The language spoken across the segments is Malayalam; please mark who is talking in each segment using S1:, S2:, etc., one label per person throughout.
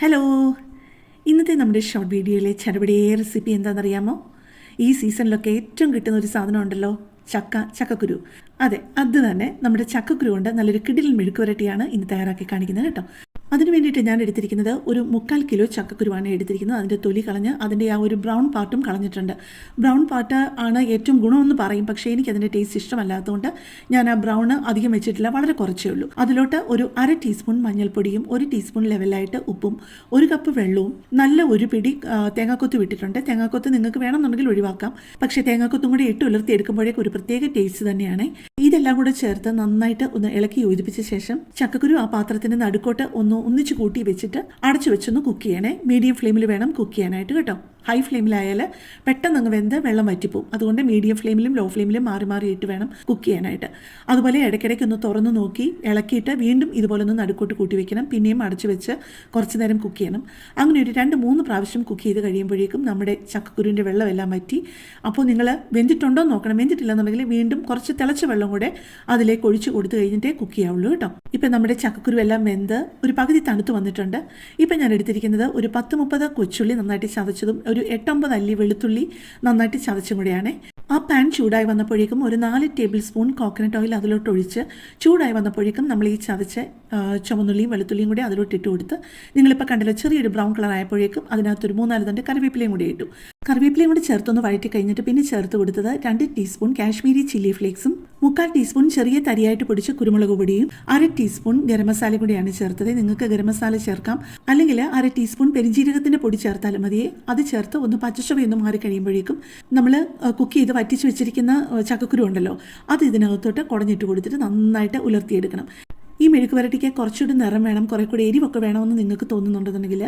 S1: ഹലോ, ഇന്നത്തെ നമ്മുടെ ഷോർട്ട് വീഡിയോയിലെ ചടപടിയെ റെസിപ്പി എന്താണെന്നറിയാമോ? ഈ സീസണിലൊക്കെ ഏറ്റവും കിട്ടുന്ന ഒരു സാധനം ഉണ്ടല്ലോ, ചക്കക്കുരു. അതെ, അത് തന്നെ. നമ്മുടെ ചക്കക്കുരു കൊണ്ട് നല്ലൊരു കിടിലൻ മെഴുക്ക് വരട്ടിയാണ് ഇന്ന് തയ്യാറാക്കി കാണിക്കുന്നത് കേട്ടോ. അതിന് വേണ്ടിയിട്ട് ഞാൻ എടുത്തിരിക്കുന്നത് ഒരു 3/4 കിലോ ചക്കക്കുരുവാണ് എടുത്തിരിക്കുന്നത്. അതിൻ്റെ തൊലി കളഞ്ഞ് അതിൻ്റെ ആ ഒരു ബ്രൗൺ പാർട്ടും കളഞ്ഞിട്ടുണ്ട്. ബ്രൗൺ പാർട്ട് ആണ് ഏറ്റവും ഗുണമെന്ന് പറയും, പക്ഷേ എനിക്കതിൻ്റെ ടേസ്റ്റ് ഇഷ്ടമല്ലാത്തതുകൊണ്ട് ഞാൻ ആ ബ്രൗൺ അധികം വെച്ചിട്ടില്ല, വളരെ കുറച്ചേ ഉള്ളൂ. അതിലോട്ട് ഒരു 1/2 ടീസ്പൂൺ മഞ്ഞൾപ്പൊടിയും 1 ടീസ്പൂൺ ലെവലായിട്ട് ഉപ്പും 1 കപ്പ് വെള്ളവും നല്ല ഒരു പിടി തേങ്ങാക്കൊത്ത് വിട്ടിട്ടുണ്ട്. തേങ്ങാക്കൊത്ത് നിങ്ങൾക്ക് വേണമെന്നുണ്ടെങ്കിൽ ഒഴിവാക്കാം, പക്ഷേ തേങ്ങാക്കൊത്തും കൂടി ഇട്ട് ഉലർത്തി എടുക്കുമ്പോഴേക്കും ഒരു പ്രത്യേക ടേസ്റ്റ് തന്നെയാണ്. ഇതെല്ലാം കൂടെ ചേർത്ത് നന്നായിട്ട് ഒന്ന് ഇളക്കി യോജിപ്പിച്ച ശേഷം ചക്കക്കുരു ആ പാത്രത്തിന് നടുക്കോട്ട് ഒന്നിച്ച് കൂട്ടി വെച്ചിട്ട് അടച്ചു വെച്ചൊന്ന് കുക്ക് ചെയ്യണേ. മീഡിയം ഫ്ലെയിമിൽ വേണം കുക്ക് ചെയ്യാനായിട്ട് കേട്ടോ. ഹൈ ഫ്ലെയിമിലായാൽ പെട്ടെന്ന് അങ്ങ് വെന്ത് വെള്ളം വറ്റിപ്പോവും. അതുകൊണ്ട് മീഡിയം ഫ്ലെയിമിലും ലോ ഫ്ലെയിമിലും മാറി മാറിയിട്ട് വേണം കുക്ക് ചെയ്യാനായിട്ട്. അതുപോലെ ഇടയ്ക്കിടയ്ക്ക് ഒന്ന് തുറന്ന് നോക്കി ഇളക്കിയിട്ട് വീണ്ടും ഇതുപോലെ ഒന്ന് നടുക്കോട്ട് കൂട്ടി വെക്കണം. പിന്നെയും അടച്ചു വെച്ച് കുറച്ച് നേരം കുക്ക് ചെയ്യണം. അങ്ങനെ ഒരു 2-3 പ്രാവശ്യം കുക്ക് ചെയ്ത് കഴിയുമ്പോഴേക്കും നമ്മുടെ ചക്കക്കുരുവിൻ്റെ വെള്ളമെല്ലാം വറ്റി. അപ്പോൾ നിങ്ങൾ വെന്തിട്ടുണ്ടോ നോക്കണം. വെന്തിട്ടില്ലെന്നുണ്ടെങ്കിൽ വീണ്ടും കുറച്ച് തിളച്ച വെള്ളം കൂടെ അതിലേക്ക് ഒഴിച്ച് കൊടുത്തു കഴിഞ്ഞിട്ടേ കുക്ക് ചെയ്യാവുള്ളൂ കേട്ടോ. ഇപ്പം നമ്മുടെ ചക്കക്കുരു എല്ലാം വെന്ത് ഒരു പകുതി തണുത്ത് വന്നിട്ടുണ്ട്. ഇപ്പം ഞാൻ എടുത്തിരിക്കുന്നത് ഒരു 10-30 കൊച്ചുള്ളി നന്നായിട്ട് ചതച്ചതും ഒരു 8-9 അല്ലി വെളുത്തുള്ളി നന്നായിട്ട് ചതച്ചും കൂടെയാണ്. ആ പാൻ ചൂടായി വന്നപ്പോഴേക്കും ഒരു 4 ടേബിൾ സ്പൂൺ കോക്കനട്ട് ഓയിൽ അതിലോട്ട് ഒഴിച്ച് ചൂടായി വന്നപ്പോഴേക്കും നമ്മൾ ഈ ചതച്ച ചുവന്നുള്ളിയും വെളുത്തുള്ളിയും കൂടി അതിലോട്ട് ഇട്ട് കൊടുത്ത് നിങ്ങളിപ്പോൾ കണ്ടല്ലോ ചെറിയൊരു ബ്രൗൺ കളർ ആയപ്പോഴേക്കും അതിനകത്തൊരു 3-4 തണ്ട് കറിവേപ്പിലയും കൂടി ഇട്ടു. കറിവേപ്പിലയും കൂടി ചേർത്തൊന്ന് വഴറ്റി കഴിഞ്ഞിട്ട് പിന്നെ ചേർത്ത് കൊടുത്തത് 2 ടീസ്പൂൺ കാശ്മീരി ചില്ലി ഫ്ലേക്സും 3/4 ടീസ്പൂൺ ചെറിയ തരിയായിട്ട് പൊടിച്ച കുരുമുളക് പൊടിയും 1/2 ടീസ്പൂൺ ഗരം മസാല കൂടിയാണ് ചേർത്തത്. നിങ്ങൾക്ക് ഗരം മസാല ചേർക്കാം, അല്ലെങ്കിൽ 1/2 ടീസ്പൂൺ പെരിഞ്ജീരകത്തിൻ്റെ പൊടി ചേർത്താലും മതിയെ. അത് ചേർത്ത് ഒന്ന് പച്ചച്ചുവയൊന്ന് മാറി കഴിയുമ്പോഴേക്കും നമ്മൾ കുക്ക് ചെയ്ത് വറ്റിച്ച് വെച്ചിരിക്കുന്ന ചക്കക്കുരു ഉണ്ടല്ലോ, അത് ഇതിനകത്തോട്ട് കുടഞ്ഞിട്ട് കൊടുത്തിട്ട് നന്നായിട്ട് ഉലർത്തിയെടുക്കണം. ഈ മെഴുക്ക് വരട്ടിക്ക് കുറച്ചുകൂടി നിറം വേണം, കുറേ കൂടി എരിവൊക്കെ വേണമെന്ന് നിങ്ങൾക്ക് തോന്നുന്നുണ്ടെന്നുണ്ടെങ്കിൽ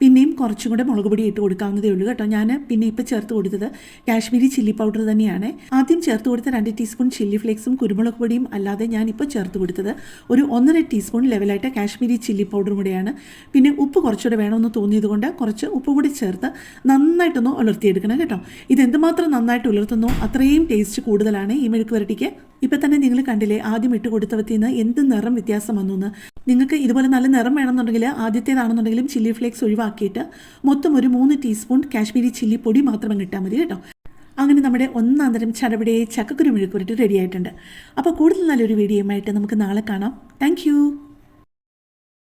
S1: പിന്നെയും കുറച്ചും കൂടെ മുളക് പൊടി ഇട്ട് കൊടുക്കാവുന്നതേ ഉള്ളൂ കേട്ടോ. ഞാൻ പിന്നെ ഇപ്പോൾ ചേർത്ത് കൊടുത്തത് കാശ്മീരി ചില്ലി പൗഡർ തന്നെയാണ്. ആദ്യം ചേർത്ത് കൊടുത്ത 2 ടീസ്പൂൺ ചില്ലി ഫ്ലേക്സും കുരുമുളക് പൊടിയും അല്ലാതെ ഞാനിപ്പോൾ ചേർത്ത് കൊടുത്തത് ഒരു 1.5 ടീസ്പൂൺ ലെവലായിട്ട് കാശ്മീരി ചില്ലി പൗഡറും കൂടെയാണ്. പിന്നെ ഉപ്പ് കുറച്ചുകൂടെ വേണമെന്ന് തോന്നിയത് കൊണ്ട് കുറച്ച് ഉപ്പ് കൂടി ചേർത്ത് നന്നായിട്ടൊന്ന് ഉലർത്തിയെടുക്കണം കേട്ടോ. ഇതെന്തുമാത്രം നന്നായിട്ട് ഉലർത്തുന്നോ അത്രയും ടേസ്റ്റ് കൂടുതലാണ് ഈ മെഴുക്ക് വരട്ടിക്ക്. ഇപ്പം തന്നെ നിങ്ങൾ കണ്ടില്ലേ, ആദ്യം ഇട്ട് കൊടുത്തവത്തിൽ നിന്ന് എന്ത് നിറം വ്യത്യാസം വന്നു എന്ന്. നിങ്ങൾക്ക് ഇതുപോലെ നല്ല നിറം വേണമെന്നുണ്ടെങ്കിൽ ആദ്യത്തേതാണെന്നുണ്ടെങ്കിലും ചില്ലി ഫ്ലേക്സ് ഒഴിവാക്കിയിട്ട് മൊത്തം ഒരു 3 ടീസ്പൂൺ കാശ്മീരി ചില്ലി പൊടി മാത്രം ഇട്ടാൽ മതി കേട്ടോ. അങ്ങനെ നമ്മുടെ ഒന്നാന്തരം ചടപടെ ചക്കക്കുരു മെഴുക്ക് വരട്ടി റെഡി ആയിട്ടുണ്ട്. അപ്പോൾ കൂടുതൽ നല്ലൊരു വീഡിയോയുമായിട്ട് നമുക്ക് നാളെ കാണാം. താങ്ക്